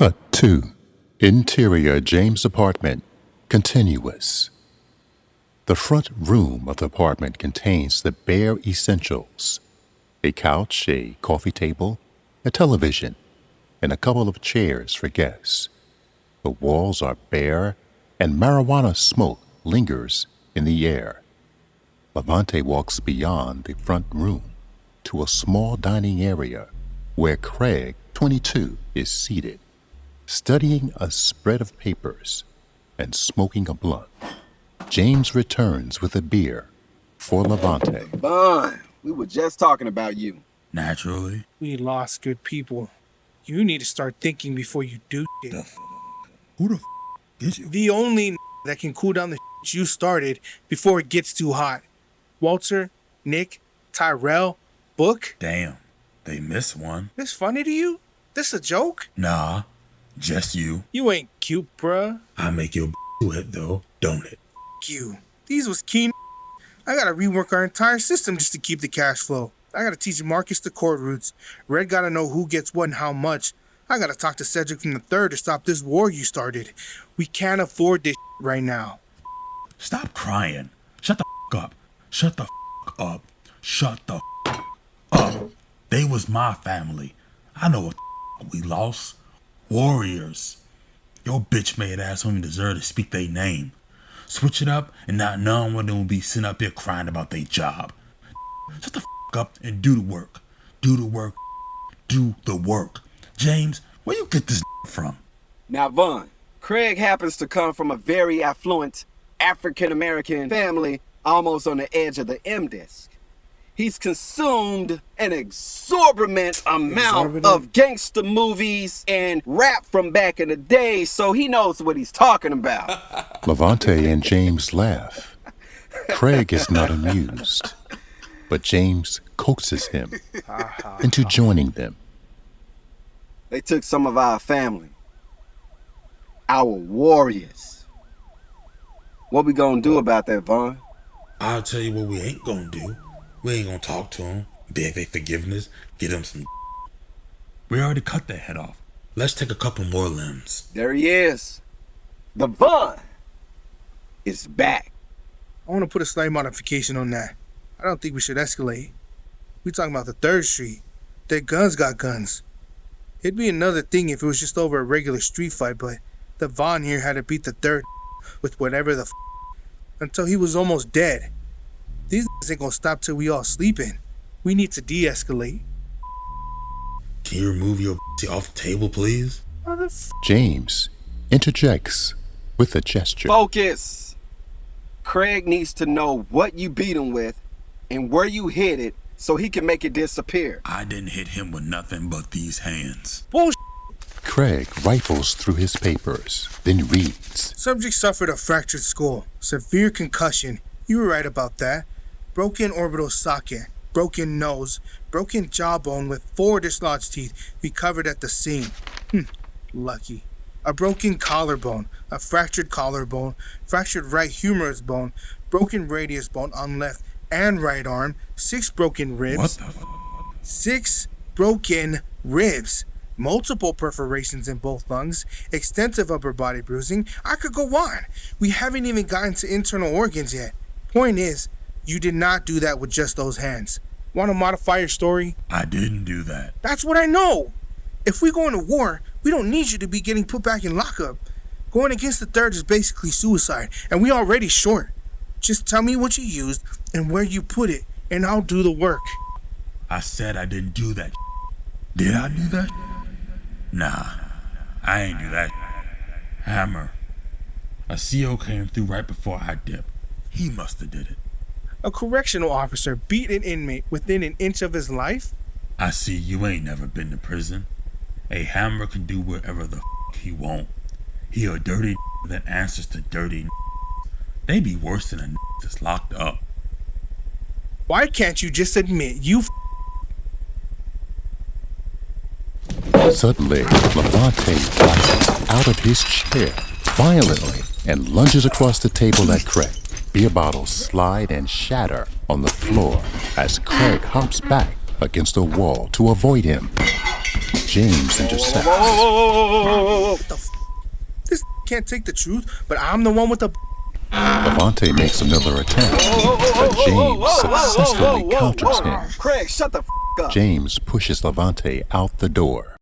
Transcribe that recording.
Cut 2. Interior James' apartment. Continuous. The front room of the apartment contains the bare essentials: a couch, a coffee table, a television, and a couple of chairs for guests. The walls are bare, and marijuana smoke lingers in the air. Levante walks beyond the front room to a small dining area where Craig, 22, is seated, studying a spread of papers and smoking a blunt. James returns with a beer for Levante. Vaughn, we were just talking about you. Naturally. We lost good people. You need to start thinking before you do shit. Who the is you? The only that can cool down the shit you started before it gets too hot. Walter, Nick, Tyrell, Book. Damn, they missed one. This funny to you? This a joke? Nah, just you. You ain't cute, bruh. I make your wet though, don't it? You. These was keen. I gotta rework our entire system just to keep the cash flow. I gotta teach Marcus the chord roots. Red gotta know who gets what and how much. I gotta talk to Cedric from the Third to stop this war you started. We can't afford this right now. Stop crying. Shut the up. Shut the up. Shut the up. They was my family. I know what we lost. Warriors. Your bitch made ass homie deserve to speak their name. Switch it up and not knowing when they will be sitting up here crying about their job. Shut the up and do the work. Do the work. Do the work. James, where you get this from? Now, Vaughn, Craig happens to come from a very affluent African-American family almost on the edge of the M-Disc. He's consumed an exorbitant amount of gangster movies and rap from back in the day, so he knows what he's talking about. Levante and James laugh. Craig is not amused, but James coaxes him into joining them. They took some of our family, our warriors. What we gonna do about that, Vaughn? I'll tell you what we ain't gonna do. We ain't gonna talk to them, beg their forgiveness, get them some. We already cut their head off. Let's take a couple more limbs. There he is. The Vaughn is back. I want to put a slight modification on that. I don't think we should escalate. We talking about the 3rd Street. Their guns got guns. It'd be another thing if it was just over a regular street fight, but the Vaughn here had to beat the 3rd with whatever the until he was almost dead. These ain't gonna stop till we all sleeping. We need to de-escalate. Can you remove your off the table, please? James interjects with a gesture. Focus. Craig needs to know what you beat him with and where you hit it so he can make it disappear. I didn't hit him with nothing but these hands. Bullshit. Craig rifles through his papers, then reads. Subject suffered a fractured skull, severe concussion. You were right about that. Broken orbital socket, broken nose, broken jawbone with 4 dislodged teeth recovered at the scene. Lucky. A broken collarbone, a fractured collarbone, fractured right humerus bone, broken radius bone on left and right arm, 6 broken ribs. What the 6 broken ribs. Multiple perforations in both lungs, extensive upper body bruising. I could go on. We haven't even gotten to internal organs yet. Point is, you did not do that with just those hands. Want to modify your story? I didn't do that. That's what I know. If we go into war, we don't need you to be getting put back in lockup. Going against the 3rd is basically suicide, and we already short. Just tell me what you used and where you put it, and I'll do the work. I said I didn't do that. Did I do that? Nah, I ain't do that. Hammer. A CO came through right before I dipped. He must have did it. A correctional officer beat an inmate within an inch of his life? I see you ain't never been to prison. A hammer can do whatever the he want. He a dirty that answers to dirty. They be worse than a that's locked up. Why can't you just admit you Suddenly, Levante rises out of his chair violently and lunges across the table at Craig. Beer bottles slide and shatter on the floor as Craig hops back against a wall to avoid him. James intercepts. Whoa. can't take the truth, but I'm the one with the... Levante makes another attempt, but James successfully counters him. Craig, shut the up. James pushes Levante out the door.